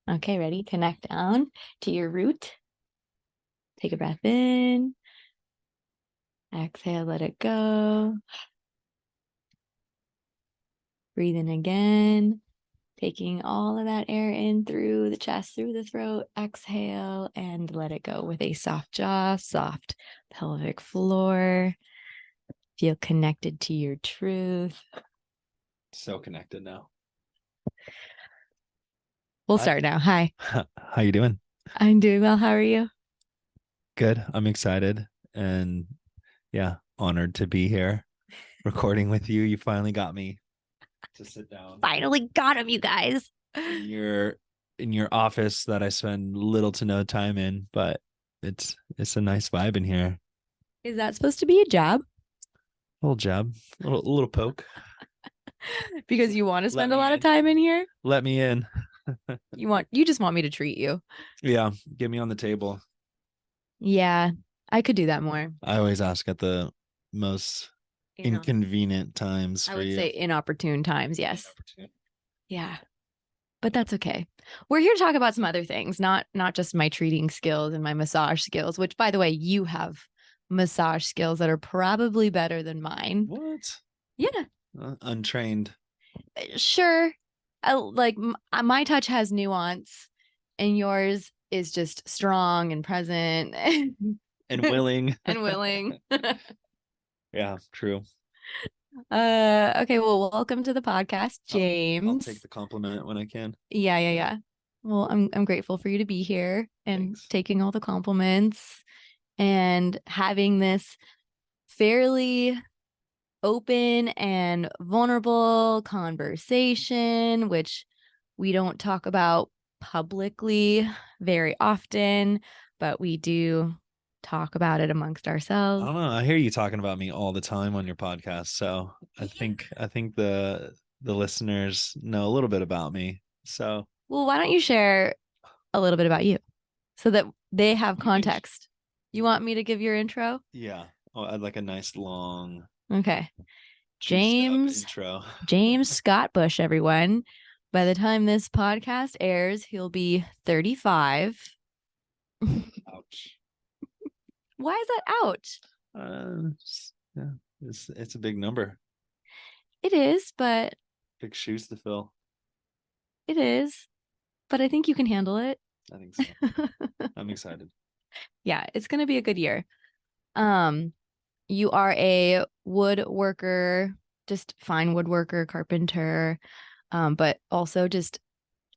Okay, ready? Connect down to your root. Take a breath in. Exhale, let it go. Breathe in again. Taking all of that air in through the chest, through the throat. Exhale and let it go with a soft jaw, soft pelvic floor. Feel connected to your truth. So connected now. We'll Hi. start now. Hi. How you doing? I'm doing well. How are you? Good. I'm excited and yeah, honored to be here recording with you. You finally got me to sit down Finally got him, you guys. in your office that I spend little to no time in, but it's a nice vibe in here. Is that supposed to be a job? Little jab, little poke. Because you want to Let spend a me lot of in. time in here? Let me in. You just want me to treat you. Yeah, get me on the table. Yeah, I could do that more. I always ask at the most inconvenient times I for would you. say inopportune times, yes. Yeah, but that's okay. We're here to talk about some other things, not just my treating skills and my massage skills, which by the way, you have massage skills that are probably better than mine. What? Yeah, Untrained. sure. My touch has nuance and yours is just strong and present And willing. and willing. Yeah, true. Okay, well, welcome to the podcast, I'll take James. the compliment when I can. Yeah. Well, I'm grateful for you to be here and Thanks. taking all the compliments and having this fairly open and vulnerable conversation, which we don't talk about publicly very often, but we do talk about it amongst I ourselves. don't know. I hear you talking about me all the time on your podcast, so I think the listeners know a little bit about me. So Well, why don't you share a little bit about you so that they have you can, context? You want me to give your intro? yeah. Oh, I'd like a nice long Okay. juiced up James intro. James Scott Busch, everyone. By the time this podcast airs, he'll be 35. Ouch. Why is that ouch? Yeah, it's a big number. It is, but Big shoes to fill. it is. But I think you can handle it. I think so. I'm excited. Yeah, it's going to be a good year. Um, you are a woodworker, just fine woodworker, carpenter, but also just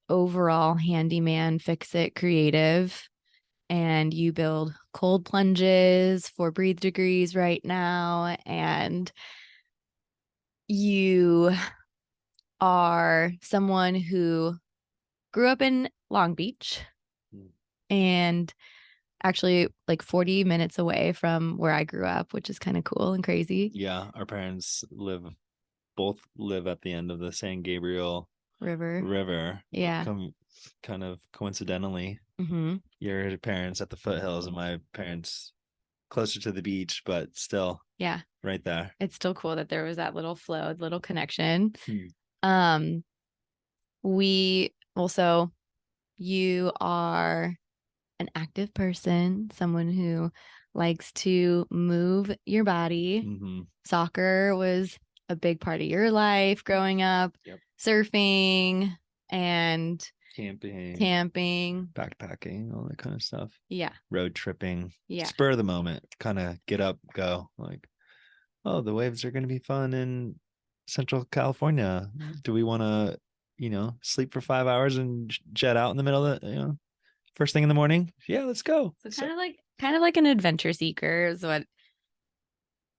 overall handyman, fix it, creative. And you build cold plunges for breathe degrees right now. And you are someone who grew up in Long Beach and actually like 40 minutes away from where I grew up, which is kind of cool and crazy. Yeah, our parents both live at the end of the San Gabriel River. Yeah. Kind of coincidentally, Mm-hmm. your parents at the foothills and my parents closer to the beach, but still Yeah. right there. It's still cool that there was that little flow, little connection. Hmm. Um, we also, you are an active person, someone who likes to move your body. Mm-hmm. Soccer was a big part of your life growing up, Yep. surfing and Camping, backpacking, all that kind of stuff. Yeah. Road tripping. Yeah. Spur of the moment, kind of get up, go. Like, oh, the waves are going to be fun in Central California. Do we want to, sleep for 5 hours and jet out in the middle of the, first thing in the morning? Yeah, let's go. So kind of like an adventure seeker is what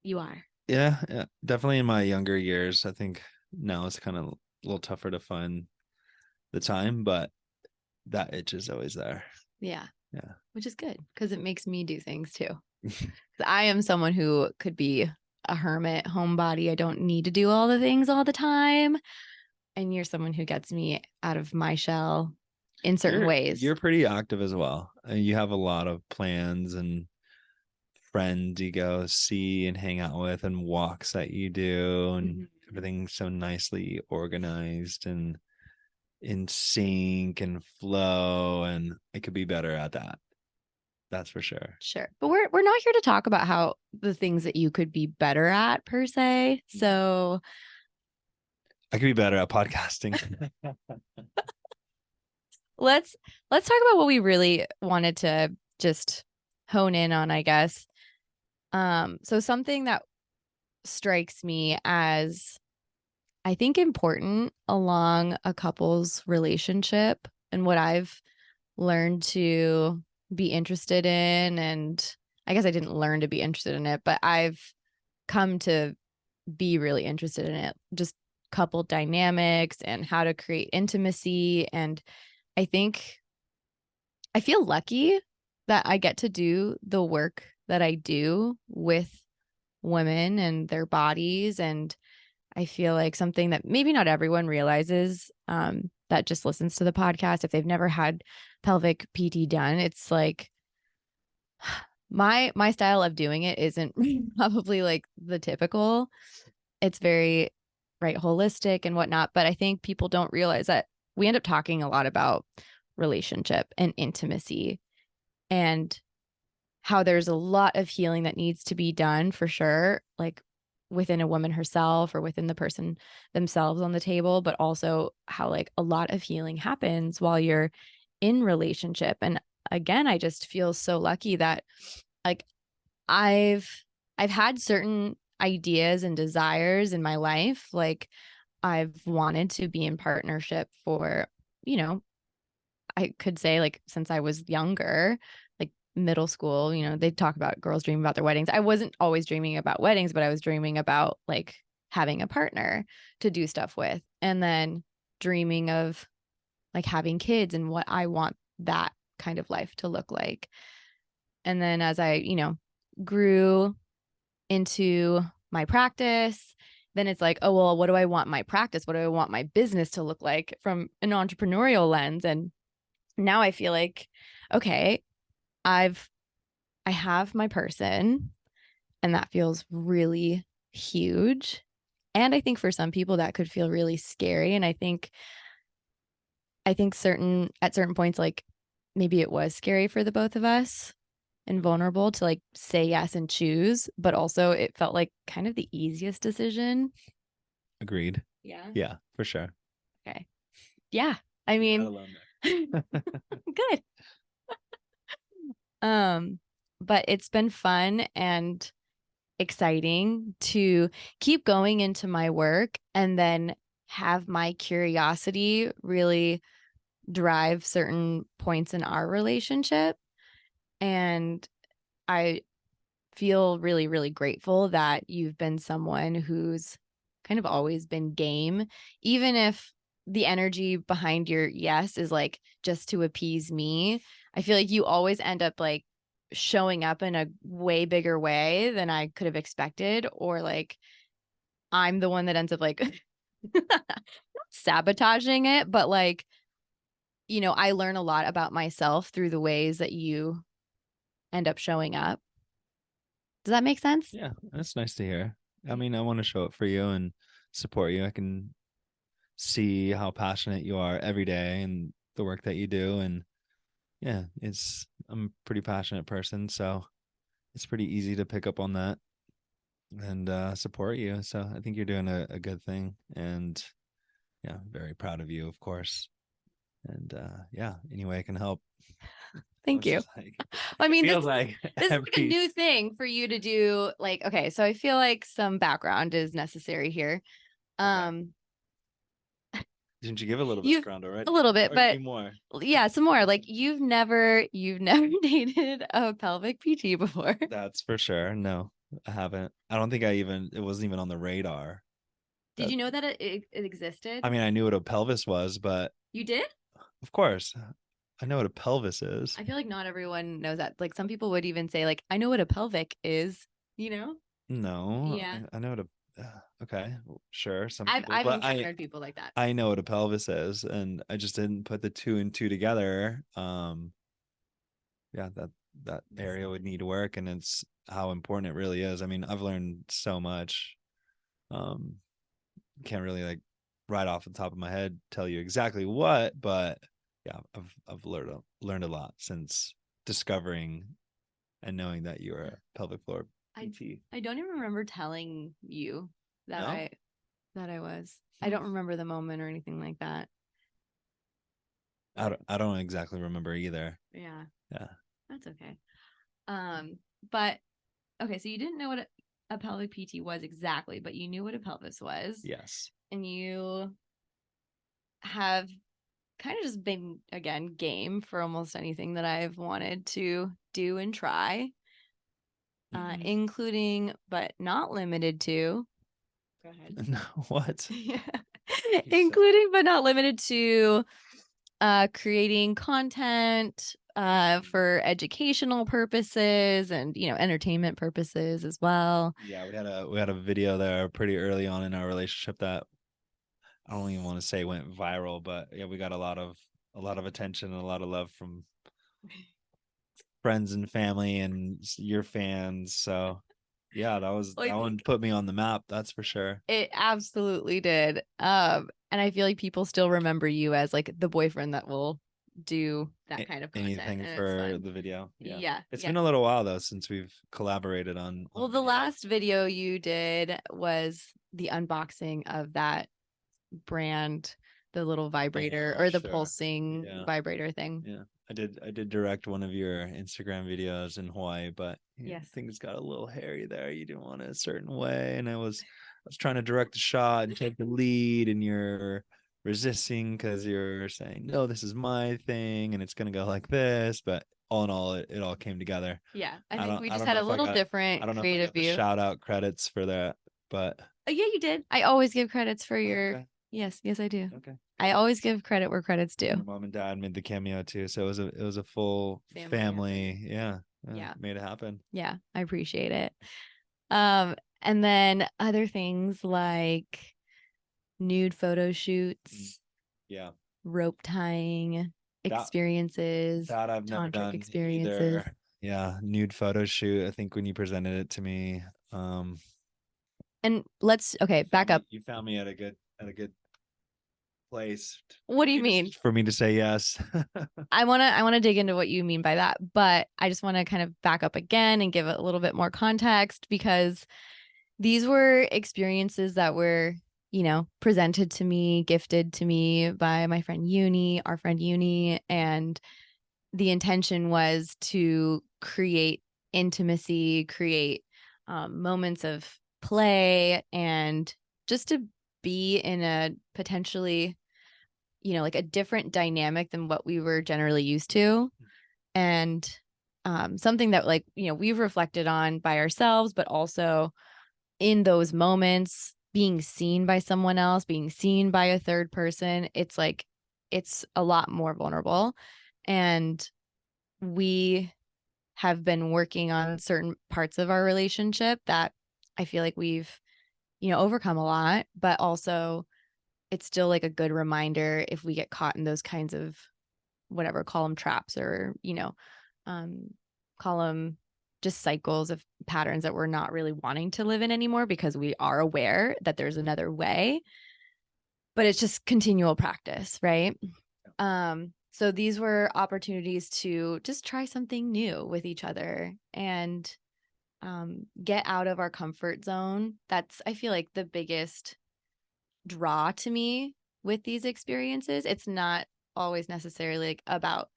you are. Yeah, definitely in my younger years. I think now it's kind of a little tougher to find the time, but that itch is always there. Yeah. Yeah. Which is good because it makes me do things too. I am someone who could be a hermit, homebody. I don't need to do all the things all the time. And you're someone who gets me out of my shell in certain ways. You're pretty active as well. You have a lot of plans and friends you go see and hang out with and walks that you do and everything's so nicely organized and in sync and flow, and it could be better at that. That's for sure. Sure. But we're not here to talk about how the things that you could be better at per se. So I could be better at podcasting. let's talk about what we really wanted to just hone in on, I guess. So something that strikes me as I think important along a couple's relationship and what I've learned to be interested in, and I guess I didn't learn to be interested in it, but I've come to be really interested in it. Just couple dynamics and how to create intimacy. And I think I feel lucky that I get to do the work that I do with women and their bodies. And I feel like something that maybe not everyone realizes that just listens to the podcast, if they've never had pelvic PT done, it's like my style of doing it isn't probably like the typical. It's very right holistic and whatnot, but I think people don't realize that we end up talking a lot about relationship and intimacy and how there's a lot of healing that needs to be done for sure, like within a woman herself or within the person themselves on the table, but also how like a lot of healing happens while you're in relationship. And again, I just feel so lucky that like I've I've had certain ideas and desires in my life. Like I've wanted to be in partnership for, you know, I could say like since I was younger, like middle school, they talk about girls dream about their weddings. I wasn't always dreaming about weddings, but I was dreaming about like having a partner to do stuff with. And then dreaming of like having kids and what I want that kind of life to look like. And then as I, grew into my practice, then it's like, oh, well, what do I want my practice? What do I want my business to look like from an entrepreneurial lens? And now I feel like, okay, I have my person, and that feels really huge. And I think for some people that could feel really scary. And I think at certain points, like maybe it was scary for the both of us and vulnerable to like say yes and choose, but also it felt like kind of the easiest decision. Agreed. Yeah. Yeah, for sure. Okay. Yeah. I mean, good. But it's been fun and exciting to keep going into my work and then have my curiosity really drive certain points in our relationship. And I feel really, really grateful that you've been someone who's kind of always been game, even if the energy behind your yes is like just to appease me. I feel like you always end up like showing up in a way bigger way than I could have expected, or like I'm the one that ends up like sabotaging it, but like, I learn a lot about myself through the ways that you end up showing up. Does that make sense? Yeah, that's nice to hear. I mean, I want to show up for you and support you. I can see how passionate you are every day and the work that you do. And yeah, I'm a pretty passionate person, so it's pretty easy to pick up on that and support you. So I think you're doing a good thing. And yeah, very proud of you, of course. And yeah, any way I can help. Thank you. I It mean, feels like this is like a new thing for you to do. Like, okay, so I feel like some background is necessary here. Okay. Didn't you give a little You've background already? a little bit, Or you but need more? yeah, some more. Like you've never dated a pelvic PT before. That's for sure. No, I haven't. I don't think it wasn't even on the radar. Did That you know that it existed? I mean, I knew what a pelvis was, but You did? of course, I know what a pelvis is. I feel like not everyone knows that. Like some people would even say, like, I know what a pelvic is, you know? No, Yeah. I know what a okay, sure, some I've people, I've but encountered people like that. I know what a pelvis is, and I just didn't put the two and two together. Yeah, that area would need work, and it's how important it really is. I mean, I've learned so much. Um, can't really like right off the top of my head tell you exactly what, but yeah, I've learned a lot since discovering and knowing that you are a pelvic floor PT. I don't even remember telling you that No? I was. I don't remember the moment or anything like that. I don't exactly remember either. Yeah. Yeah. That's okay. But okay, so you didn't know what a pelvic PT was exactly, but you knew what a pelvis was. Yes. And you have kind of just been, again, game for almost anything that I've wanted to do and try, including but not limited to. Go ahead. No, what? Yeah. Including but not limited to creating content for educational purposes and, you know, entertainment purposes as well. Yeah, we had a video there pretty early on in our relationship that I don't even want to say went viral, but yeah, we got a lot of attention and a lot of love from friends and family and your fans. So yeah, that one put me on the map, that's for sure. It absolutely did. And I feel like people still remember you as like the boyfriend that will do that kind of content. Anything And for the video. Yeah. It's been a little while though since we've collaborated on Well, the last video you did was the unboxing of that brand, the little vibrator or the pulsing vibrator thing. Yeah. I did direct one of your Instagram videos in Hawaii, but yes, things got a little hairy there. You didn't want it a certain way, and I was trying to direct the shot and take the lead, and you're resisting because you're saying, no, this is my thing and it's gonna go like this. But all in all, it all came together. Yeah, I think we just had a little different creative view. Shout out credits for that, but yeah, you did. I always give credits for your. Okay. Yes, I do. Okay. I always give credit where credit's due. Your mom and dad made the cameo too, so it was a full family. Yeah, made it happen. Yeah, I appreciate it. And then other things like nude photo shoots. Yeah. Rope tying experiences. That I've never done experiences. Either. Yeah, nude photo shoot. I think when you presented it to me. And let's back up. You found me at a good place. What do you mean? For me to say yes. I want to dig into what you mean by that, but I just want to kind of back up again and give it a little bit more context, because these were experiences that were, you know, presented to me, gifted to me by my friend our friend Uni, and the intention was to create intimacy, create moments of play, and just to be in a potentially, you know, like a different dynamic than what we were generally used to. And something that, like, you know, we've reflected on by ourselves, but also in those moments, being seen by someone else, being seen by a third person, it's like, it's a lot more vulnerable. And we have been working on certain parts of our relationship that I feel like we've, you know, overcome a lot, but also it's still like a good reminder if we get caught in those kinds of, whatever, call them traps, or, you know, call them just cycles of patterns that we're not really wanting to live in anymore, because we are aware that there's another way, but it's just continual practice, right? So these were opportunities to just try something new with each other and get out of our comfort zone. That's, I feel like, the biggest draw to me with these experiences. It's not always necessarily like about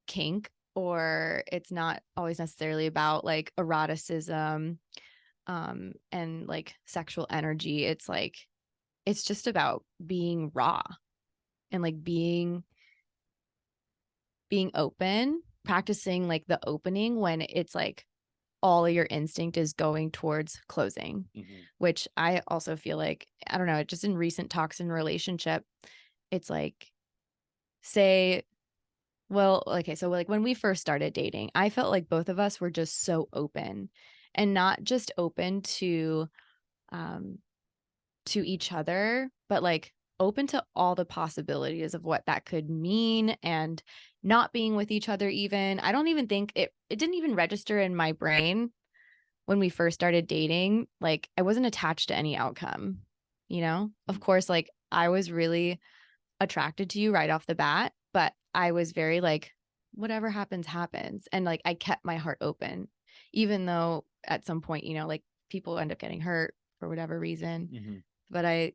kink, or it's not always necessarily about like eroticism and like sexual energy. It's like, it's just about being raw and like being open, practicing like the opening when it's like all of your instinct is going towards closing, which I also feel like, I don't know, just in recent talks in relationship, it's like, say, well, okay, so like when we first started dating, I felt like both of us were just so open, and not just open to each other, but like open to all the possibilities of what that could mean, and not being with each other even. I don't even think it didn't even register in my brain when we first started dating. Like, I wasn't attached to any outcome, you know? Of course, like I was really attracted to you right off the bat, but I was very like, whatever happens, happens. And like, I kept my heart open, even though at some point, you know, like people end up getting hurt for whatever reason. Mm-hmm. But I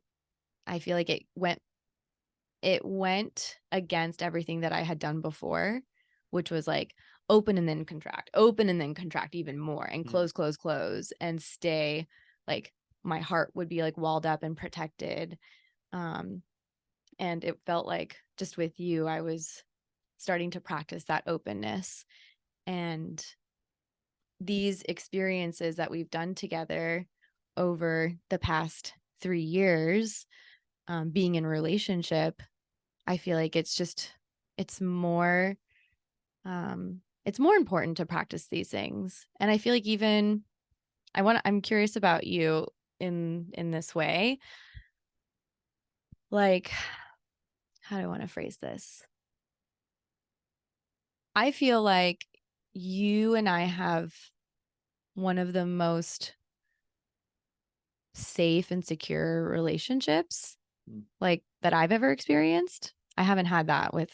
feel like it went against everything that I had done before, which was like open and then contract even more, and close, and stay. Like my heart would be like walled up and protected. And it felt like just with you, I was starting to practice that openness. And these experiences that we've done together over the past 3 years, being in a relationship, I feel like it's more it's more important to practice these things. And I feel like even I'm curious about you in this way. Like, how do I want to phrase this? I feel like you and I have one of the most safe and secure relationships like that I've ever experienced. I haven't had that with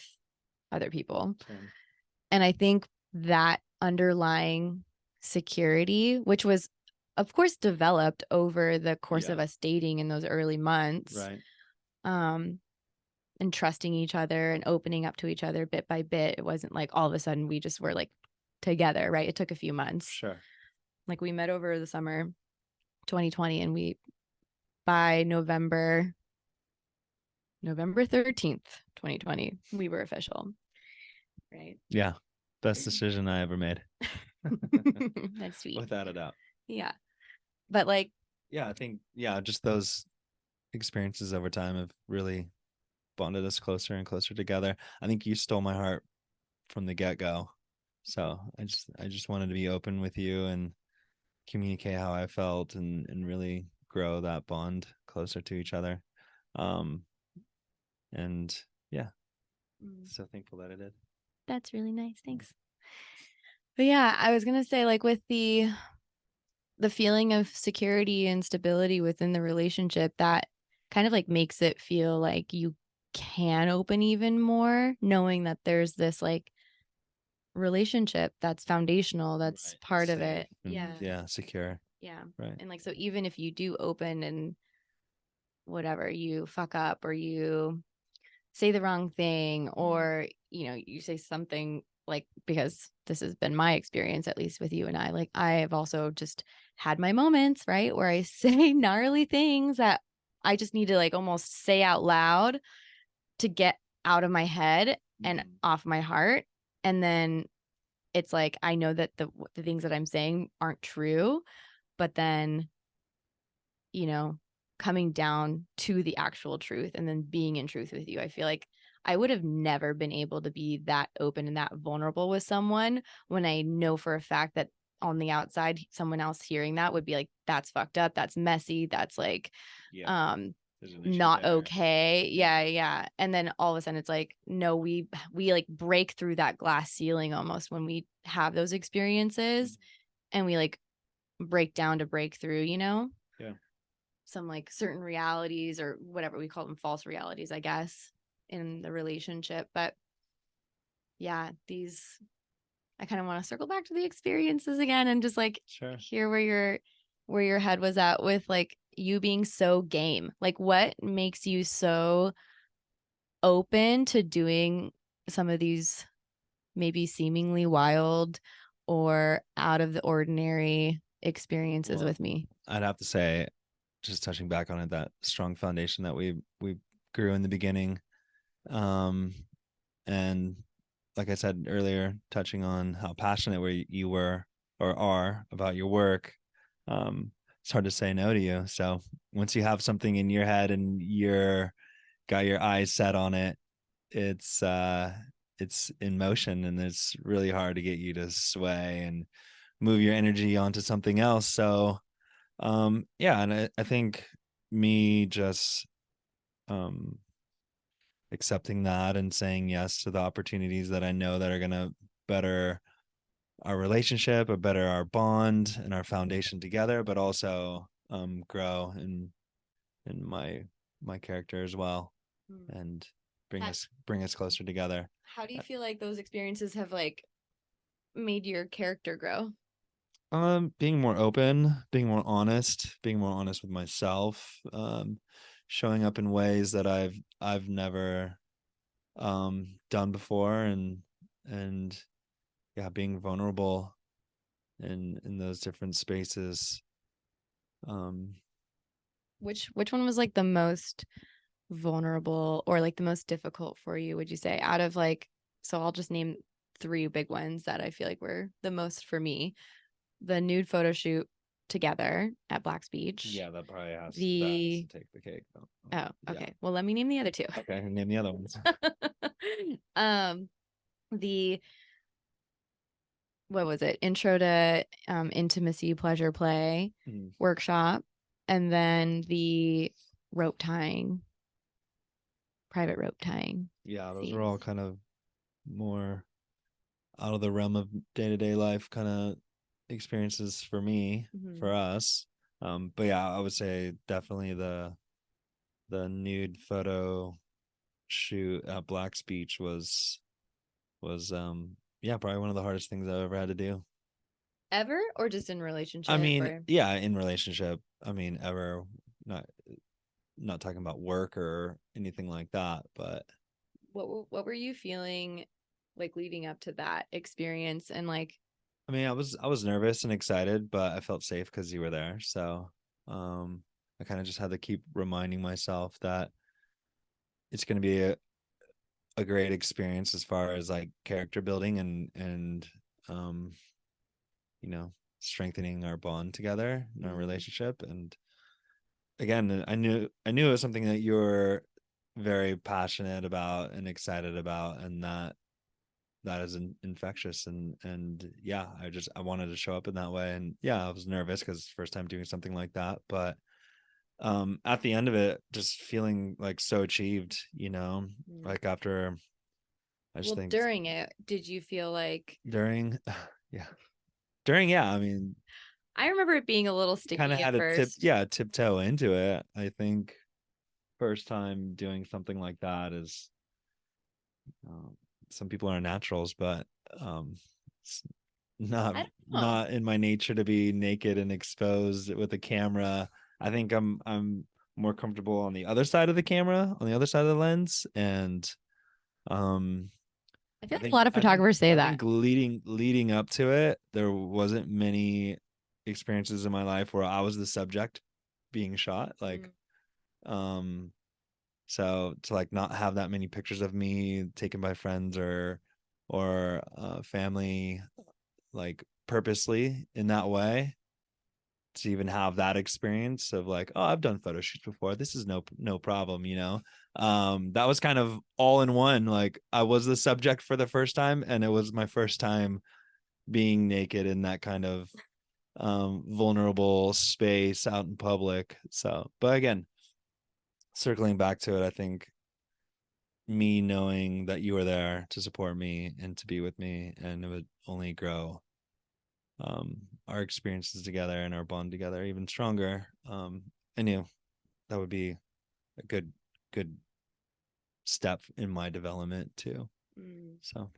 other people. Same. And I think that underlying security, which was of course developed over the course of us dating in those early months, Right. And trusting each other and opening up to each other bit by bit. It wasn't like all of a sudden we just were like together, right? It took a few months. Sure. Like we met over the summer 2020, and we by November 13th, 2020, we were official. Right. Yeah. Best decision I ever made. That's sweet. Without a doubt. Yeah. But like, yeah, I think, just those experiences over time have really bonded us closer and closer together. I think you stole my heart from the get-go. So I just wanted to be open with you and communicate how I felt and really grow that bond closer to each other. And yeah, so thankful that I did. That's really nice. Thanks. But yeah, I was gonna say, like, with the feeling of security and stability within the relationship, that kind of like makes it feel like you can open even more, knowing that there's this like relationship that's foundational, that's Right. part of Safe it. and, Yeah. secure. Yeah. Right. And like, so even if you do open and whatever, you fuck up or you say the wrong thing, or you say something, like, because this has been my experience, at least with you and I, like, I have also just had my moments, right, where I say gnarly things that I just need to like almost say out loud to get out of my head and off my heart. And then it's like, I know that the things that I'm saying aren't true, but then coming down to the actual truth and then being in truth with you. I feel like I would have never been able to be that open and that vulnerable with someone when I know for a fact that on the outside, someone else hearing that would be like, that's fucked up. That's messy. That's like, not okay. Yeah. And then all of a sudden it's like, no, we like break through that glass ceiling almost when we have those experiences, and we like break down to break through, Yeah. some like certain realities, or whatever we call them, false realities, I guess, in the relationship. But yeah, I kind of want to circle back to the experiences again and just like hear where your head was at with like you being so game. Like, what makes you so open to doing some of these maybe seemingly wild or out of the ordinary experiences with me? I'd have to say, just touching back on it, that strong foundation that we grew in the beginning. And like I said earlier, touching on how passionate you were or are about your work, it's hard to say no to you. So once you have something in your head and you're got your eyes set on it, it's in motion, and it's really hard to get you to sway and move your energy onto something else. So and I think me just accepting that and saying yes to the opportunities that I know that are going to better our relationship or better our bond and our foundation together, but also grow in my my character as well, and bring us closer together. How do you feel like those experiences have like made your character grow? Being more open, being more honest with myself, showing up in ways that I've never done before, and yeah, being vulnerable in those different spaces. Um, Which one was like the most vulnerable or like the most difficult for you, would you say? Out of like, so I'll just name three big ones that I feel like were the most for me. The nude photo shoot together at Black's Beach. yeah, that probably has The to take the cake though. Oh, Yeah. okay. Well, let me name the other two. Okay, name the other ones. The what was it? Intro to intimacy, pleasure play workshop, and then the rope tying, private rope tying. Yeah, those scenes. are all kind of more out of the realm of day-to-day life kind of experiences for me, for us. But yeah, I would say definitely the nude photo shoot at Black's Beach was yeah, probably one of the hardest things I've ever had to do. Ever or just in relationship? I mean, or... yeah, in relationship. I mean, ever, not talking about work or anything like that, but what were you feeling like leading up to that experience? And like, I mean, I was nervous and excited, but I felt safe because you were there. So I kind of just had to keep reminding myself that it's going to be a great experience as far as like character building and um you know, strengthening our bond together in our relationship. And again, I knew it was something that you were very passionate about and excited about, and that is infectious. And yeah, I wanted to show up in that way. And yeah, I was nervous because it's the first time doing something like that, but at the end of it, just feeling like so achieved, you know, like after, I just think during it, did you feel like during yeah, during, yeah, I mean, I remember it being a little sticky kind of at had to first. tiptoe into it. I think first time doing something like that is, um, some people are naturals, but it's not in my nature to be naked and exposed with a camera. I think I'm more comfortable on the other side of the camera, on the other side of the lens, and um I feel like a lot of photographers say I that. think leading up to it, there wasn't many experiences in my life where I was the subject being shot. Like, so to like not have that many pictures of me taken by friends or family, like purposely in that way, to even have that experience of like, oh, I've done photo shoots before, this is no problem, you know. That was kind of all in one. Like I was the subject for the first time, and it was my first time being naked in that kind of vulnerable space out in public. So, but again, circling back to it, I think me knowing that you were there to support me and to be with me, and it would only grow our experiences together and our bond together even stronger. I knew that would be a good step in my development too. So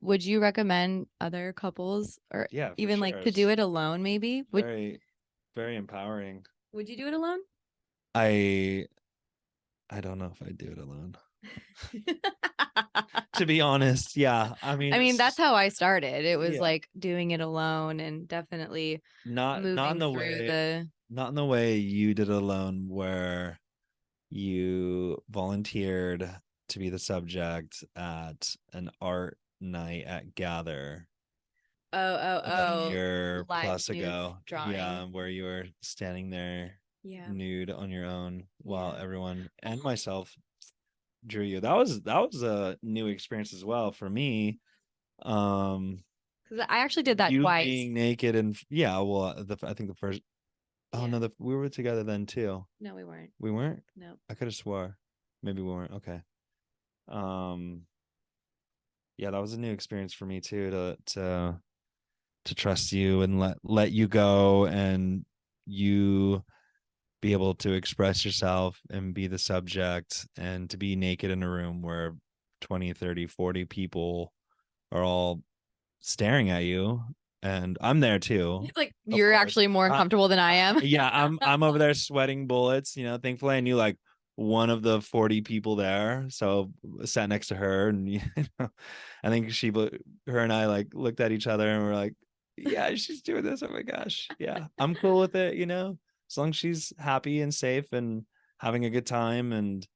Would you recommend other couples or yeah, even sure. like to do it alone maybe? Very empowering. Would you do it alone? I I don't know if I'd do it alone. To be honest, yeah. I mean, that's how I started. It was yeah, like doing it alone and definitely not in moving the through way the not in the way you did it alone, where you volunteered to be the subject at an art night at Gather about a year live plus nude ago. drawing. Yeah, where you were standing there Yeah. nude on your own while Yeah. everyone and myself drew you. That was a new experience as well for me. Because I actually did that You twice. being naked, and yeah, well, I think the first. Oh Yeah. no, we were together then too. No, we weren't. We weren't. No. I could have swore. Maybe we weren't. Okay. Um. Yeah, that was a new experience for me too, to trust you and let you go, and you be able to express yourself and be the subject, and to be naked in a room where 20, 30, 40 people are all staring at you. And I'm there too. It's like Of you're course. actually more uncomfortable than I am. Yeah, I'm over there sweating bullets. Thankfully I knew like one of the 40 people there, so I sat next to her, and I think her and I like looked at each other and we're like, yeah, she's doing this. Oh my gosh, yeah, I'm cool with it. As long as she's happy and safe and having a good time. And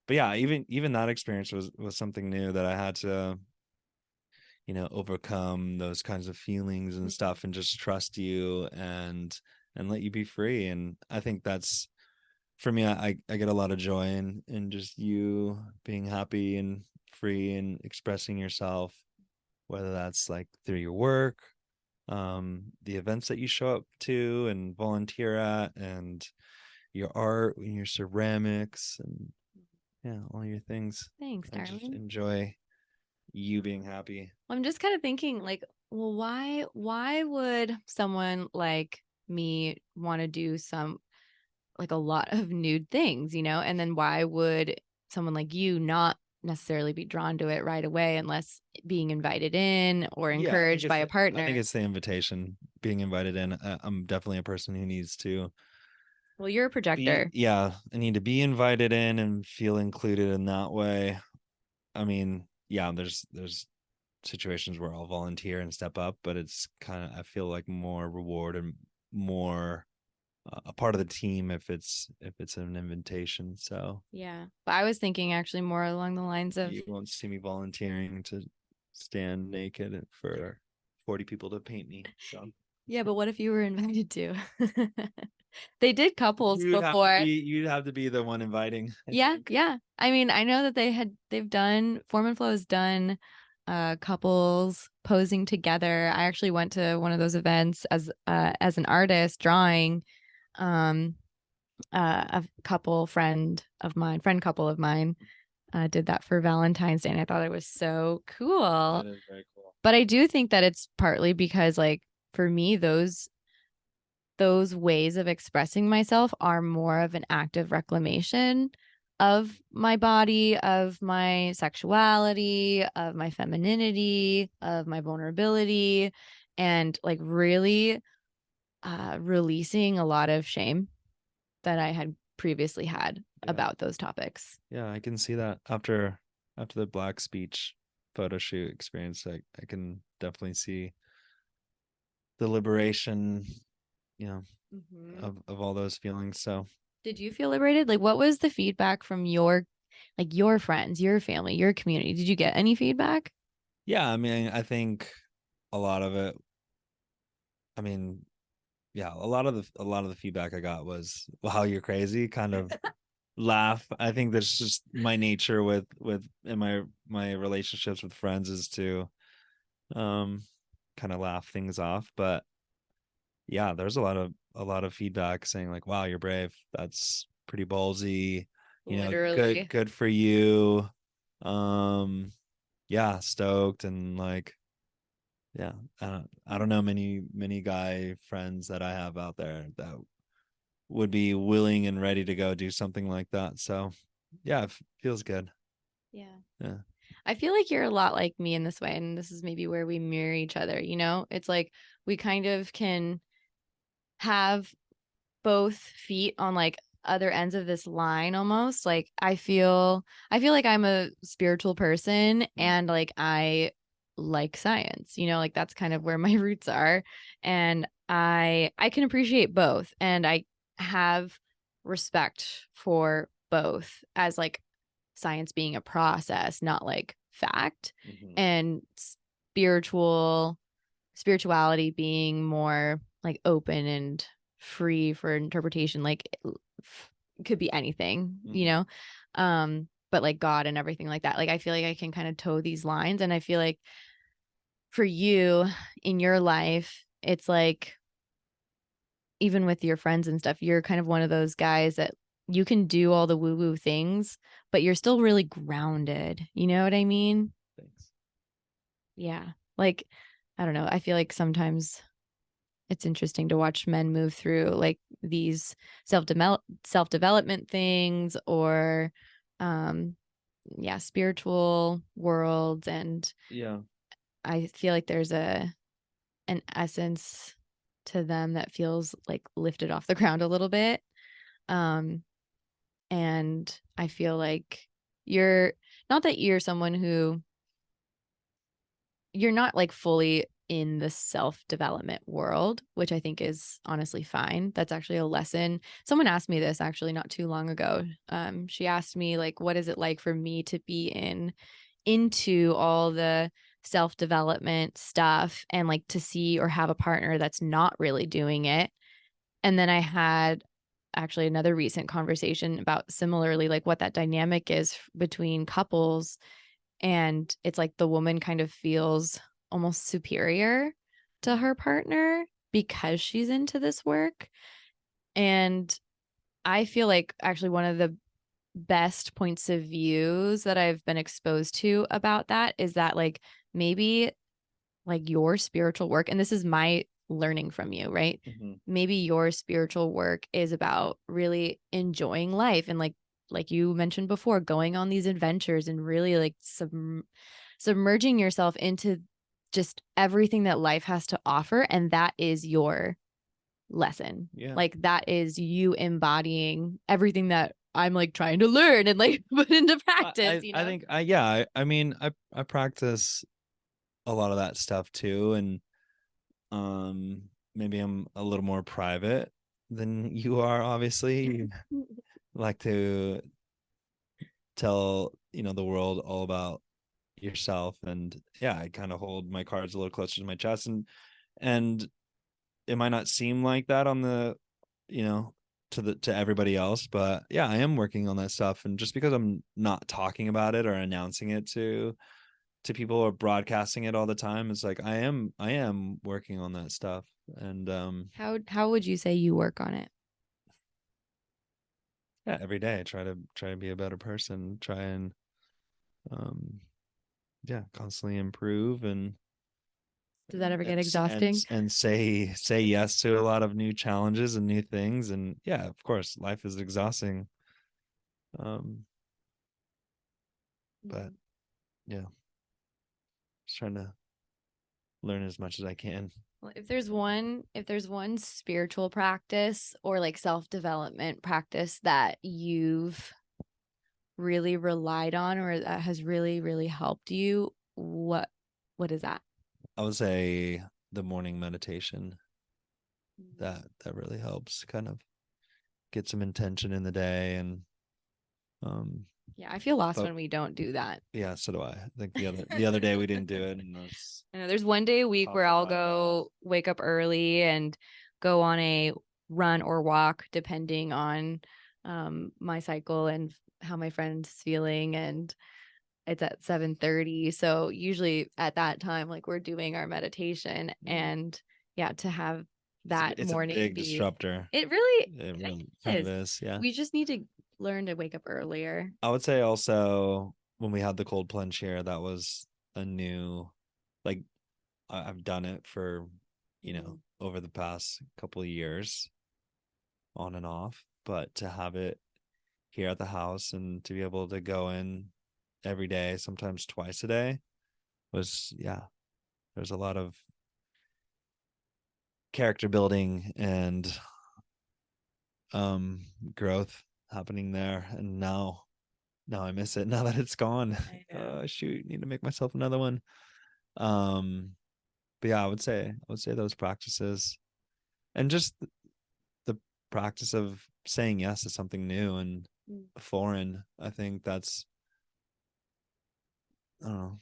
but yeah, even that experience was something new that I had to overcome those kinds of feelings and stuff, and just trust you and let you be free. And I think that's, for me, I get a lot of joy in just you being happy and free and expressing yourself, whether that's like through your work, the events that you show up to and volunteer at, and your art and your ceramics, and yeah, all your things. Thanks, I just darling. enjoy you being happy. I'm just kind of thinking like, well, why would someone like me want to do some like a lot of nude things, and then why would someone like you not necessarily be drawn to it right away unless being invited in or Yeah, encouraged by a I think partner? it's the invitation, being invited in. I'm definitely a person who needs to Well, you're a be, projector. yeah, I need to be invited in and feel included in that way. I mean, yeah, there's situations where I'll volunteer and step up, but it's kind of, I feel like more reward and more a part of the team if it's an invitation. So Yeah. But I was thinking actually more along the lines of, you won't see me volunteering to stand naked for 40 people to paint me. So yeah, but what if you were invited to? They did couples before. you'd have to be the one inviting, I Yeah, think. yeah. I mean, I know that they've done Form and Flow has done couples posing together. I actually went to one of those events as an artist drawing um a friend couple of mine did that for Valentine's Day, and I thought it was so cool. That is very cool. But I do think that it's partly because like for me those ways of expressing myself are more of an active reclamation of my body, of my sexuality, of my femininity, of my vulnerability, and like really releasing a lot of shame that I had previously had Yeah. about those topics. Yeah, I can see that after the Black Speech photo shoot experience. I can definitely see the liberation, you know, Mhm. of all those feelings. So Did you feel liberated? Like, what was the feedback from your friends, your family, your community? Did you get any feedback? yeah, I mean, I think a lot of it, I mean, yeah, a lot of the feedback I got was, wow, you're crazy, kind of laugh. I think that's just my nature with in my relationships with friends, is to um kind of laugh things off. But yeah, there's a lot of feedback saying like, wow, you're brave. That's pretty ballsy. Good Literally. good for you. Um yeah, stoked. And like, yeah, I don't know many guy friends that I have out there that would be willing and ready to go do something like that. So yeah, it feels good. Yeah. Yeah. I feel like you're a lot like me in this way, and this is maybe where we mirror each other, It's like we kind of can have both feet on like other ends of this line almost. Like I feel like I'm a spiritual person and like I like science, like that's kind of where my roots are. And I can appreciate both and I have respect for both as like science being a process, not like fact, Mhm. and spirituality being more like open and free for interpretation, like it could be anything, but like God and everything like that. Like I feel like I can kind of toe these lines, and I feel like for you in your life it's like even with your friends and stuff, you're kind of one of those guys that you can do all the woo woo things, but you're still really grounded. You know what I mean? Thanks. Yeah. Like, I don't know. I feel like sometimes it's interesting to watch men move through like these self-development things or spiritual worlds. And Yeah. I feel like there's an essence to them that feels like lifted off the ground a little bit. Um, and I feel like you're not that you're someone who you're not like fully in the self-development world, which I think is honestly fine. That's actually a lesson. Someone asked me this actually not too long ago. She asked me like, what is it like for me to be into all the self-development stuff and like to see or have a partner that's not really doing it. And then I had actually another recent conversation about similarly like what that dynamic is between couples, and it's like the woman kind of feels almost superior to her partner because she's into this work. And I feel like actually one of the best points of views that I've been exposed to about that is that like maybe like your spiritual work, and this is my learning from you, right? Mm-hmm. Maybe your spiritual work is about really enjoying life and like you mentioned before, going on these adventures and really like submerging yourself into just everything that life has to offer. And that is your lesson. Yeah. Like that is you embodying everything that I'm like trying to learn and like put into practice, I think I mean I practice a lot of that stuff too, and maybe I'm a little more private than you are, obviously. You like to tell, the world all about yourself, and yeah, I kind of hold my cards a little closer to my chest, and it might not seem like that on the, you know, to everybody else, but yeah, I am working on that stuff. And just because I'm not talking about it or announcing it to people or broadcasting it all the time, it's like I am working on that stuff. And How would you say you work on it? yeah, every day I try to be a better person, try and um yeah, constantly improve, Does that ever get and exhausting? and say yes to a lot of new challenges and new things. And yeah, of course life is exhausting, um but yeah, just trying to learn as much as I can. Well, if there's one spiritual practice or like self-development practice that you've really relied on or that has really, really helped you, what is that? I would say the morning meditation, that really helps kind of get some intention in the day. And um Yeah, I feel lost but when we don't do that. yeah, so do I think the other day we didn't do it, and I was I know there's one day a week where talking I'll about it. go wake up early and go on a run or walk, depending on my cycle and how my friend's feeling. And it's at 7:30. So usually at that time, like we're doing our meditation. And yeah, to have that It's a morning big be, disruptor. it really It really kind of is. is. Yeah. We just need to learn to wake up earlier. I would say also when we had the cold plunge here, that was a new, like, I've done it for, over the past couple of years on and off, but to have it here at the house and to be able to go in every day, sometimes twice a day, was, yeah, there's a lot of character building and growth happening there. And now I miss it now that it's gone. I know. Shoot, need to make myself another one. Um, but yeah, I would say those practices, and just the practice of saying yes to something new and foreign. I think I don't know,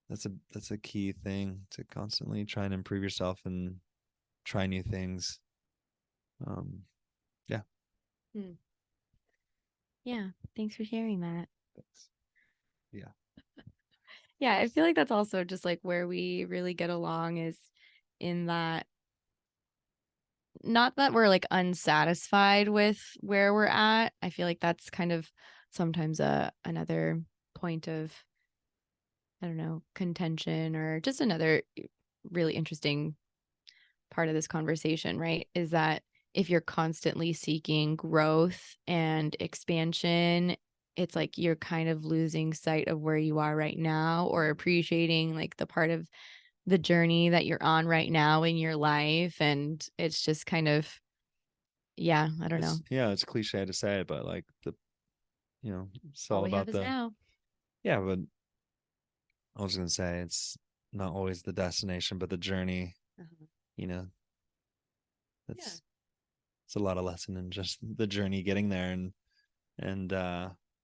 that's a key thing, to constantly try and improve yourself and try new things. Um, yeah. Hmm. Yeah, thanks for sharing that. Thanks. Yeah. Yeah, I feel like that's also just like where we really get along is in that, not that we're like unsatisfied with where we're at. I feel like that's kind of sometimes another point of, I don't know, contention or just another really interesting part of this conversation, right? Is that if you're constantly seeking growth and expansion, it's like you're kind of losing sight of where you are right now, or appreciating like the part of the journey that you're on right now in your life. And it's just kind of, yeah, I don't know. Yeah, it's cliche to say it, but like it's all All we have about is now. yeah, but I was gonna say it's not always the destination, but the journey. Uh-huh. You know, that's it's a lot of lesson in just the journey getting there, and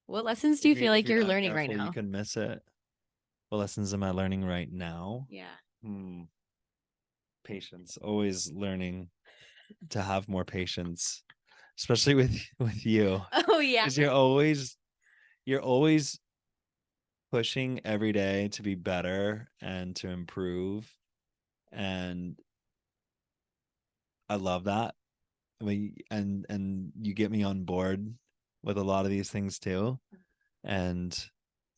What lessons do you feel if like you're you're not learning right careful, you now? can miss it. What lessons am I learning right now? Yeah. Hmm. Patience. Always learning to have more patience, especially with you, Oh, yeah. because you're always pushing every day to be better and to improve, and I love that. And you get me on board with a lot of these things too. And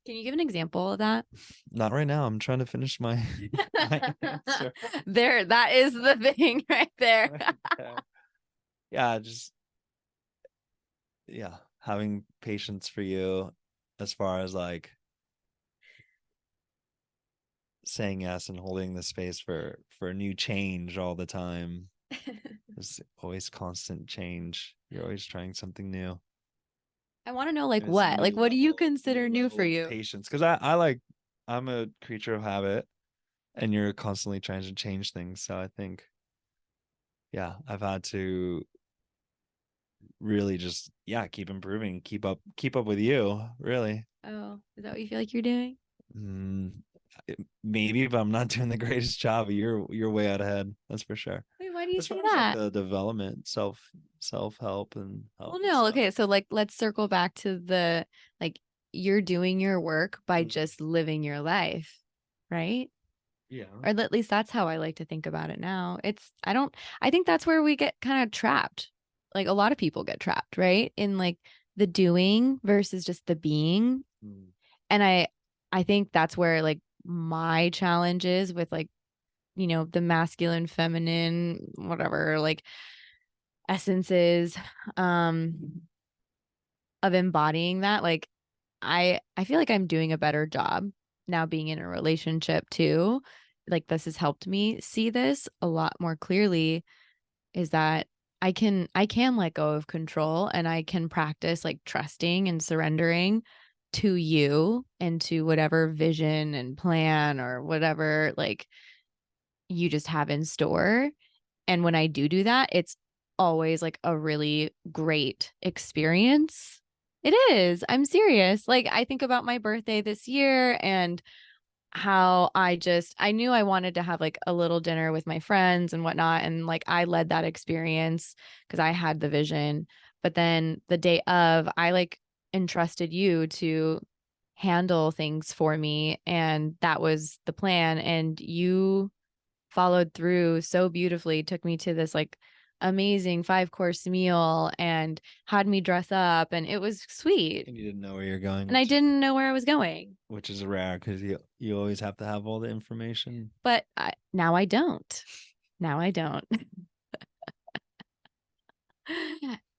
Can you give an example of that? not right now. I'm trying to finish my my answer. There, that is the thing right there. Right there. Yeah, just having patience for you as far as like saying yes and holding the space for new change all the time. There's always constant change. You're always trying something new. I want to know like And it's a what? Like what do you consider new for level of you? patience, because I'm a creature of habit, and you're constantly trying to change things. So I think, yeah, I've had to really just keep improving, keep up with you, really. Oh, is that what you feel like you're doing? Mm, maybe, if I'm not doing the greatest job, you're way out ahead. That's for sure. Wait, why do you As say far as like that? the development, self help and Well, help and no, stuff. okay, so like let's circle back to the like you're doing your work by Mhm. just living your life, right? Yeah. Or at least that's how I like to think about it now. I think that's where we get kind of trapped. Like a lot of people get trapped, right? In like the doing versus just the being. Mm. And I think that's where like my challenge is with like, the masculine, feminine, whatever, like essences of embodying that. Like I feel like I'm doing a better job now being in a relationship too. Like this has helped me see this a lot more clearly, is that I can let go of control, and I can practice like trusting and surrendering to you and to whatever vision and plan or whatever like you just have in store. And when I do that, it's always like a really great experience. It is. I'm serious. Like I think about my birthday this year and how I knew I wanted to have like a little dinner with my friends and whatnot. And like I led that experience because I had the vision. But then the day of, I like entrusted you to handle things for me. And that was the plan. And you followed through so beautifully, took me to this like amazing 5-course meal and had me dress up. And it was sweet. And you didn't know where you're going, And I didn't know where I was going. which is rare because you always have to have all the information. But now I don't. Now I don't.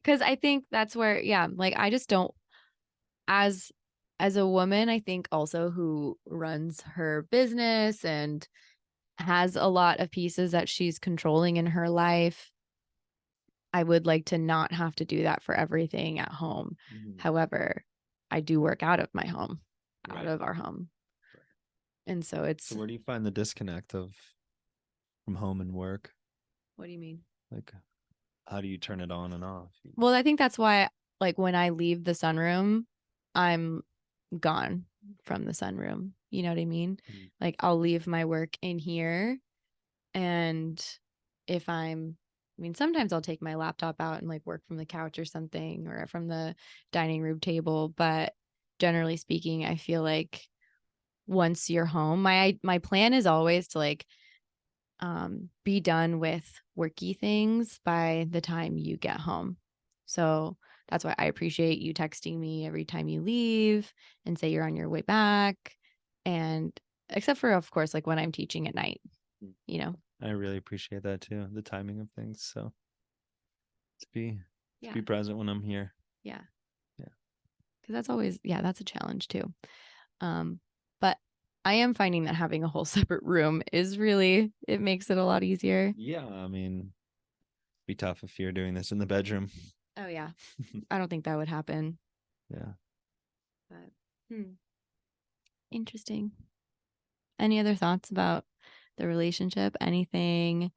Because I think that's where, yeah, like I just don't, as a woman, I think also who runs her business and has a lot of pieces that she's controlling in her life, I would like to not have to do that for everything at home. Mhm. However, I do work out of my home, out Right. of our home. Right. And so it's, So where do you find the disconnect of from home and work? what do you mean? Like, how do you turn it on and off? Well, I think that's why, like, when I leave the sunroom, I'm gone from the sunroom. You know what I mean? Mhm. Like, I'll leave my work in here. And if I mean, sometimes I'll take my laptop out and like work from the couch or something or from the dining room table. But generally speaking, I feel like once you're home, my plan is always to like be done with worky things by the time you get home. So that's why I appreciate you texting me every time you leave and say you're on your way back. And except for, of course, like when I'm teaching at night, you know. I really appreciate that too. The timing of things. So to be Yeah. present when I'm here. Yeah. Yeah. Because that's always, that's a challenge too. But I am finding that having a whole separate room is really, it makes it a lot easier. Yeah. I mean, be tough if you're doing this in the bedroom. Oh yeah. I don't think that would happen. Yeah. But interesting. Any other thoughts about the relationship? Anything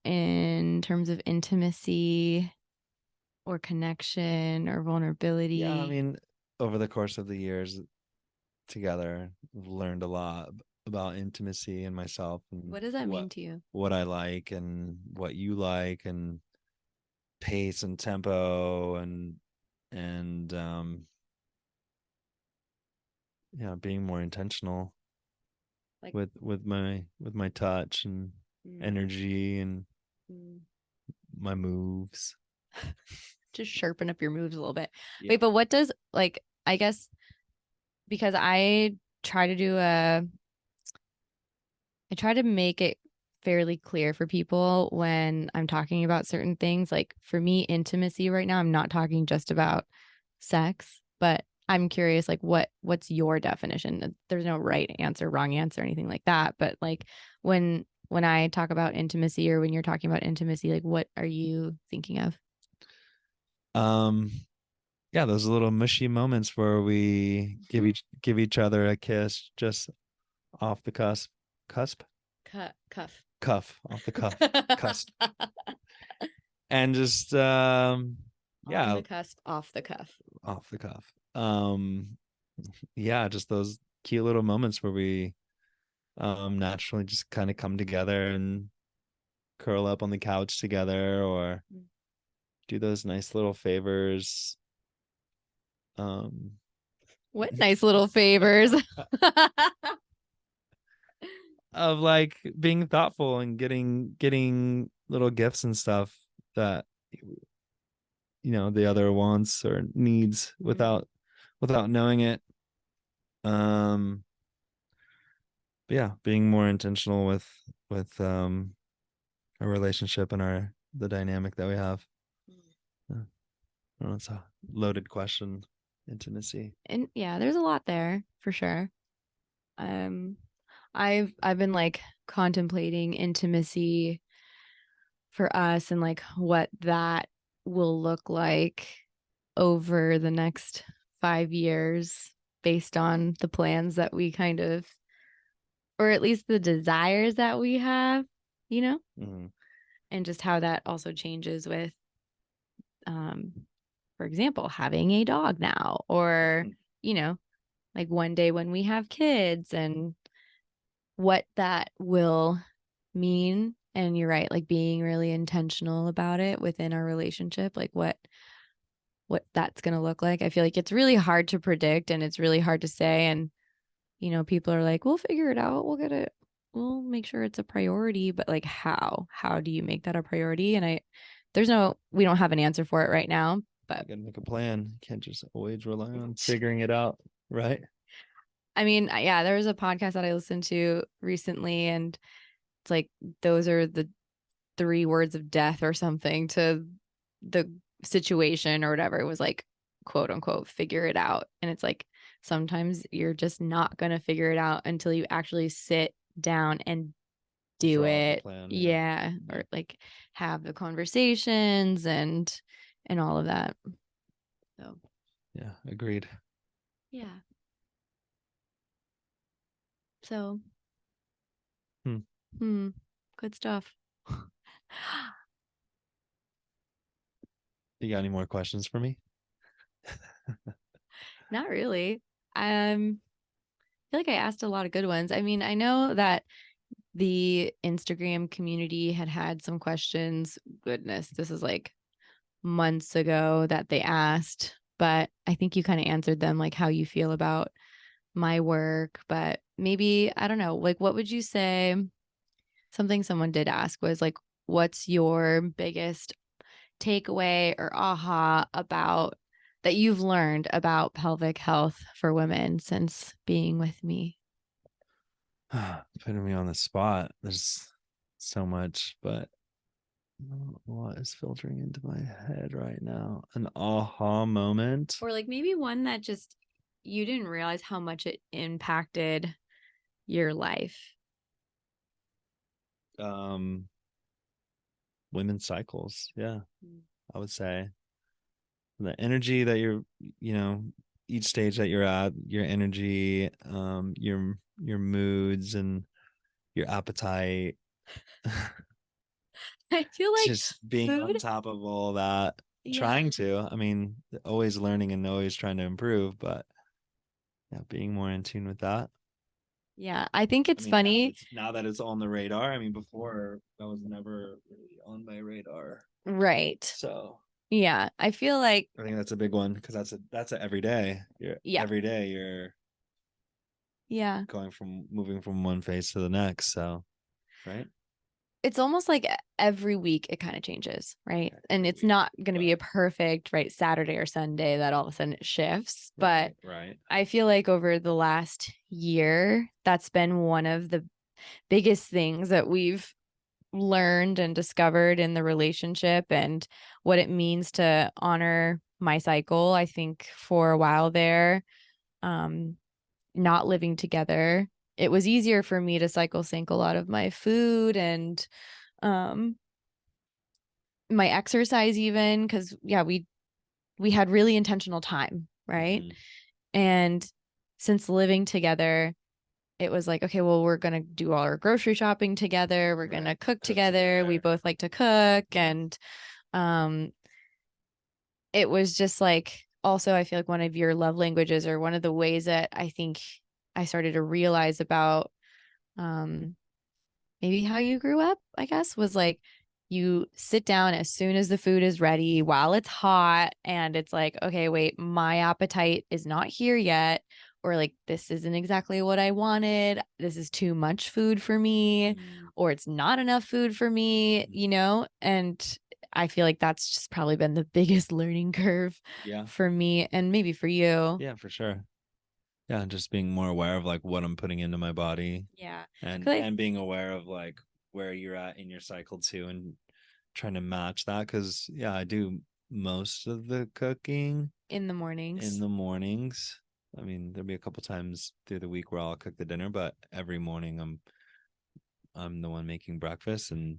in terms of intimacy or connection or vulnerability? Yeah. I mean, over the course of the years together, I've learned a lot about intimacy and myself and what does that mean to you? what I like and what you like and pace and tempo and yeah, being more intentional Like with my touch and energy and my moves. just sharpen up your moves a little bit. Yeah. Wait, but what does, like, I guess because I try to do I try to make it fairly clear for people when I'm talking about certain things. Like for me, intimacy right now, I'm not talking just about sex, but I'm curious, like what's your definition? There's no right answer, wrong answer, anything like that. But like when I talk about intimacy or when you're talking about intimacy, like what are you thinking of? Yeah, those little mushy moments where we give each other a kiss just off the cusp Cuff. off the cuff cusp and just yeah, On the cusp, off the cuff. off the cuff. Yeah, just those cute little moments where we naturally just kind of come together and curl up on the couch together or do those nice little favors. What nice little favors. Of like being thoughtful and getting little gifts and stuff that the other wants or needs without knowing it. But yeah, being more intentional with our relationship and the dynamic that we have. Yeah. I don't know, it's a loaded question. Intimacy. And yeah, there's a lot there for sure. I've been like contemplating intimacy for us and like what that will look like over the next 5 years based on the plans that we kind of, or at least the desires that we have, Mm-hmm. and just how that also changes with, for example, having a dog now, or, like one day when we have kids and what that will mean. And you're right, like being really intentional about it within our relationship, like what that's going to look like. I feel like it's really hard to predict and it's really hard to say. And, people are like, we'll figure it out. We'll make sure it's a priority. But like, how do you make that a priority? And we don't have an answer for it right now, but you gotta make a plan. You can't just always rely on figuring it out, right? I mean, yeah, there was a podcast that I listened to recently and it's like, those are the 3 words of death or something to the situation or whatever. It was like, quote unquote, figure it out. And it's like, sometimes you're just not going to figure it out until you actually sit down and do Draw up a it. plan, Yeah. Or like have the conversations and all of that. So, yeah, agreed. yeah. So, good stuff. You got any more questions for me? Not really. I feel like I asked a lot of good ones. I mean, I know that the Instagram community had some questions. Goodness, this is like months ago that they asked, but I think you kind of answered them, like how you feel about my work. But maybe, I don't know, like what would you say? Something someone did ask was like, what's your biggest takeaway or aha about that you've learned about pelvic health for women since being with me? Putting me on the spot. There's so much, but what is filtering into my head right now? An aha moment. Or like maybe one that just you didn't realize how much it impacted your life. Women's cycles. Yeah, I would say the energy that you're, each stage that you're at, your energy, your moods and your appetite. I feel like Just being on food. top of all that, Yeah. trying to. I mean, always learning and always trying to improve, but yeah, being more in tune with that. Yeah. I think I it's mean, funny. now that it's on the radar. I mean, before that was never really on my radar. Right. So Yeah. I feel like, I think that's a big one because that's a every day. yeah. Every day you're Yeah. moving from one phase to the next. So right. It's almost like every week it kind of changes, right? And it's not going to be a perfect, right, Saturday or Sunday that all of a sudden it shifts. But Right. I feel like over the last year, that's been one of the biggest things that we've learned and discovered in the relationship and what it means to honor my cycle. I think for a while there, not living together, it was easier for me to cycle sync a lot of my food and um my exercise even because yeah we had really intentional time, right? And since living together, it was like, okay, well, we're gonna do all our grocery shopping together, we're gonna cook together, we both like to cook. And um it was just like, also I feel like one of your love languages, or one of the ways that I think I started to realize about um maybe how you grew up, I guess, was like you sit down as soon as the food is ready while it's hot. And it's like, okay, wait, my appetite is not here yet. Or like, this isn't exactly what I wanted. This is too much food for me, or it's not enough food for me, And I feel like that's just probably been the biggest learning curve for me and maybe for you. Yeah, for sure. Yeah, just being more aware of like what I'm putting into my body. Yeah. And being aware of like where you're at in your cycle too, and trying to match that because yeah, I do most of the cooking In the mornings. in the mornings. I mean, there'll be a couple times through the week where I'll cook the dinner, but every morning I'm the one making breakfast. And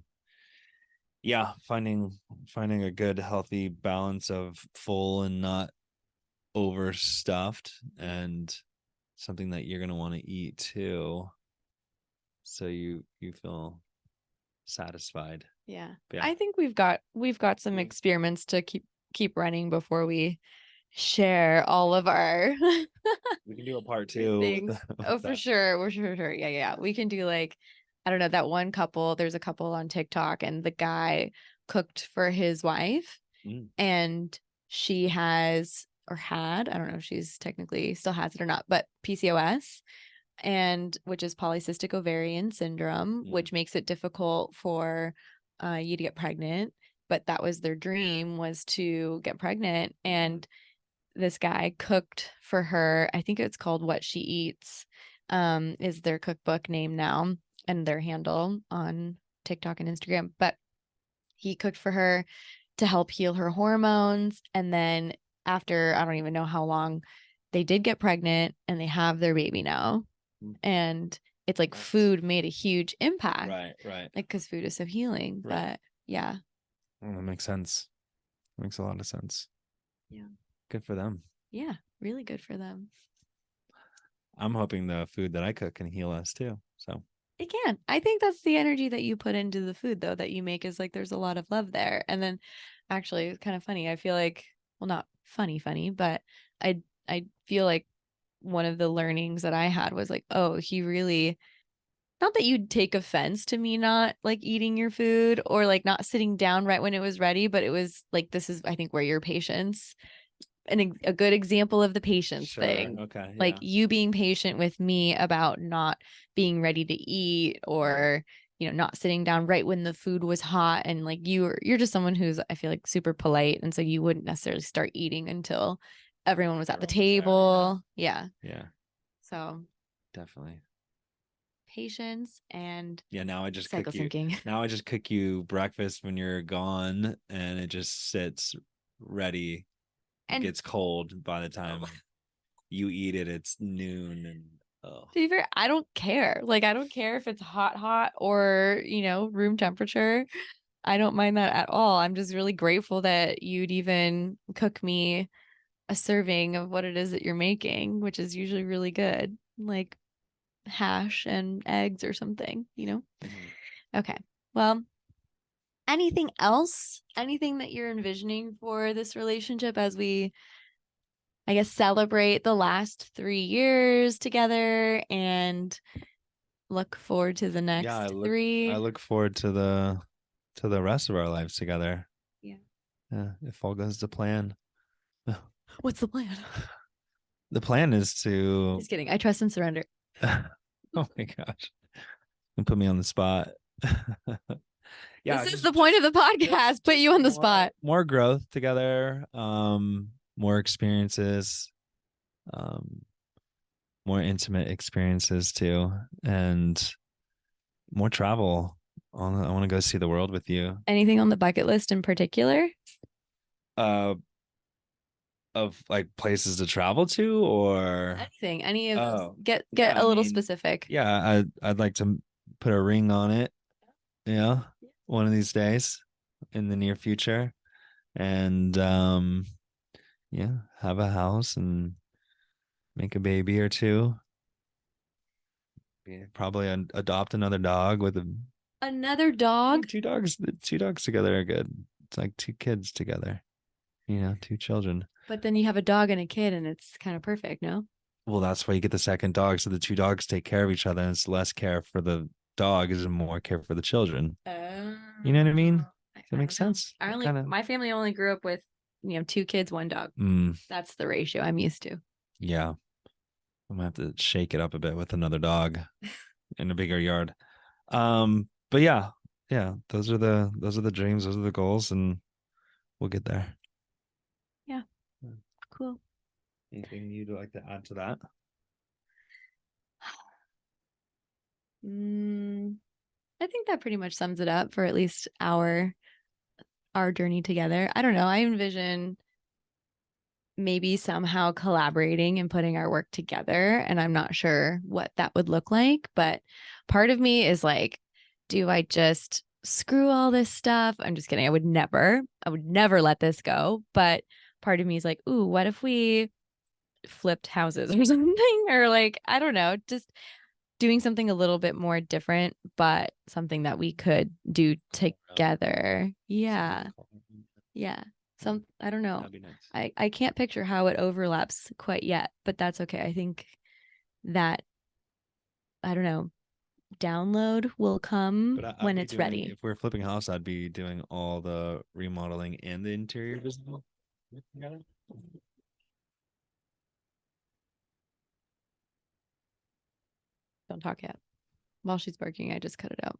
yeah, finding a good healthy balance of full and not overstuffed, and something that you're going to want to eat too, so you feel satisfied. Yeah. Yeah. I think we've got some experiments to keep running before we share all of our We can do a part two things. Oh, for that. sure. For sure. Yeah, yeah. We can do like, I don't know, that one couple, there's a couple on TikTok and the guy cooked for his wife and she has or had, I don't know if she's technically still has it or not, but PCOS, and which is polycystic ovarian syndrome, which makes it difficult for you to get pregnant. But that was their dream, was to get pregnant. And this guy cooked for her. I think it's called What She Eats, is their cookbook name now and their handle on TikTok and Instagram. But he cooked for her to help heal her hormones. And then after, I don't even know how long, they did get pregnant and they have their baby now. And it's like food made a huge impact. Right. Like, because food is so healing. Right. But yeah. Well, that makes sense. Makes a lot of sense. Yeah. Good for them. Yeah. Really good for them. I'm hoping the food that I cook can heal us too. So it can. I think that's the energy that you put into the food, though, that you make, is like there's a lot of love there. And then actually, it's kind of funny. I feel like, well, not funny, but I feel like one of the learnings that I had was like, oh, he really, not that you'd take offense to me not like eating your food or like not sitting down right when it was ready, but it was like, this is, I think, where your patience, a good example of the patience thing. Okay. Like you being patient with me about not being ready to eat, or not sitting down right when the food was hot. And like you're just someone who's, I feel like, super polite, and so you wouldn't necessarily start eating until everyone was at the table. Yeah. Yeah. So Definitely. patience and Yeah, now I just cycle cook you. syncing. Now I just cook you breakfast when you're gone, and it just sits ready. It And gets cold by the time you eat it. It's noon, and oh, to be fair, I don't care. Like, I don't care if it's hot or, room temperature. I don't mind that at all. I'm just really grateful that you'd even cook me a serving of what it is that you're making, which is usually really good, like hash and eggs or something, Okay. Well, anything else? Anything that you're envisioning for this relationship as we, I guess, celebrate the last 3 years together and look forward to the next I 3? look forward to the rest of our lives together. Yeah. Yeah, if all goes to plan. What's the plan? The plan is to. Just kidding. I trust and surrender. Oh my gosh, you put me on the spot. Yeah, This is the point of the podcast. Put you on the spot. More growth together, more experiences, um, more intimate experiences too, and more travel. I want to go see the world with you. Anything on the bucket list in particular? Uh, of like places to travel to, or Anything. Any of those. oh, Get yeah, a little specific. yeah, I'd like to put a ring on it. Yeah, one of these days in the near future, and yeah, have a house and make a baby or two. Yeah, probably adopt another dog with Another dog? two dogs. Two dogs together are good. It's like two kids together, two children. But then you have a dog and a kid, and it's kind of perfect, no? Well, that's why you get the second dog. So the two dogs take care of each other, and it's less care for the dogs and more care for the children. You know what I mean? Does that make sense? My family only grew up with, 2 kids, 1 dog. That's the ratio I'm used to. Yeah. I'm gonna have to shake it up a bit with another dog in a bigger yard. But yeah, those are the dreams, those are the goals, and we'll get there. Yeah. Cool. Anything you'd like to add to that? I think that pretty much sums it up for at least our journey together. I don't know. I envision maybe somehow collaborating and putting our work together, and I'm not sure what that would look like, but part of me is like, do I just screw all this stuff? I'm just kidding. I would never let this go. But part of me is like, ooh, what if we flipped houses or something? Or like, I don't know, just doing something a little bit more different, but something that we could do together. Yeah. Yeah. I don't know. That'd be nice. I can't picture how it overlaps quite yet, but that's okay. I think that, I don't know, download will come when it's ready. If we're flipping house, I'd be doing all the remodeling and the interior design together. Don't talk yet. While she's barking, I just cut it out.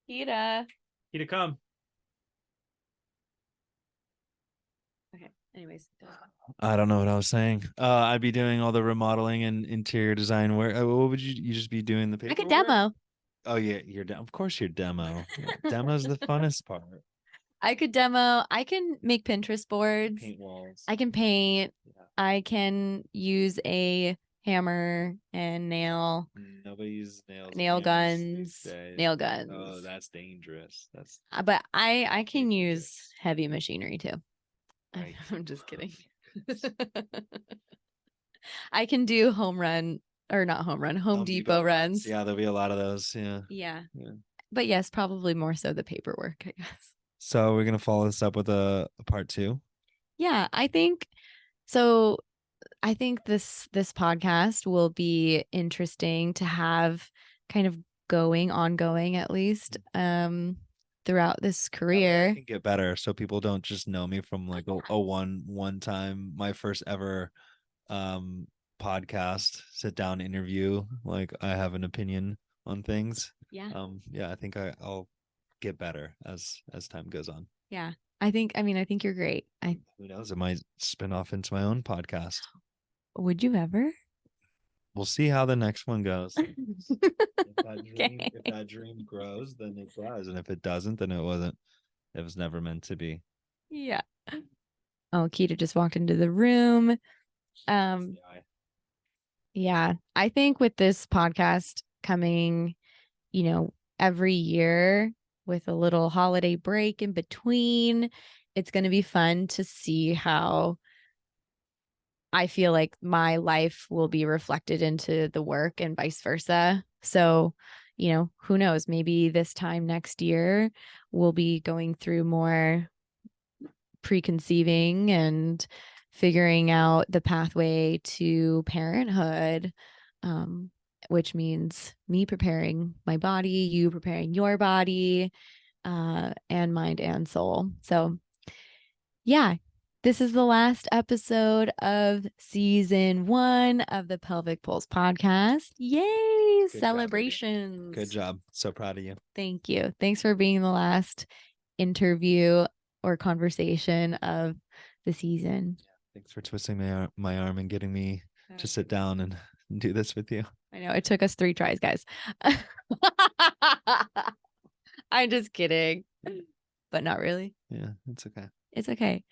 Kita. Kita, come. Okay. Anyways. I don't know what I was saying. I'd be doing all the remodeling and interior design. Where what would you just be doing the paperwork? I could demo. Oh yeah, of course your demo. Demo's the funnest part. I could demo. I can make Pinterest boards. Paint walls. I can paint. Yeah. I can use a hammer and nail. Nobody uses nails. Nail guns. Nail guns. Oh, that's dangerous. But I can use heavy machinery too. Right. I'm just kidding. I can do Home Depot runs. Yeah, there'll be a lot of those. Yeah. Yeah. But yes, probably more so the paperwork, I guess. So we're gonna follow this up with a part 2. Yeah, I think so. I think this podcast will be interesting to have kind of ongoing at least throughout this career. I can get better so people don't just know me from like a one time, my first ever podcast sit down interview. Like I have an opinion on things. Yeah. I think I'll get better as time goes on. Yeah. I think you're great. Who knows? It might spin off into my own podcast. Would you ever? We'll see how the next one goes. Okay. If that dream grows, then it does. And if it doesn't, then it wasn't. It was never meant to be. Yeah. Oh, Keita just walked into the room. Yeah. I think with this podcast coming, every year with a little holiday break in between, it's going to be fun to see how I feel like my life will be reflected into the work and vice versa. So, who knows? Maybe this time next year we'll be going through more preconceiving and figuring out the pathway to parenthood, which means me preparing my body, you preparing your body, and mind and soul. So, yeah, this is the last episode of season 1 of the Pelvic Pulse podcast. Yay! Good Celebrations. Job, good job. So proud of you. Thank you. Thanks for being the last interview or conversation of the season. Thanks for twisting my arm and getting me to sit down and do this with you. I know it took us 3 tries, guys. I'm just kidding, but not really. Yeah, it's okay. It's okay.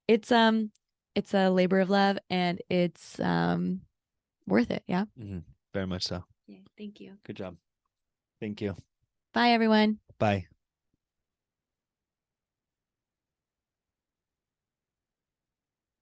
It's a labor of love, and it's worth it. Yeah. Mm-hmm. Very much so. Yeah. Thank you. Good job. Thank you. Bye, everyone. Bye.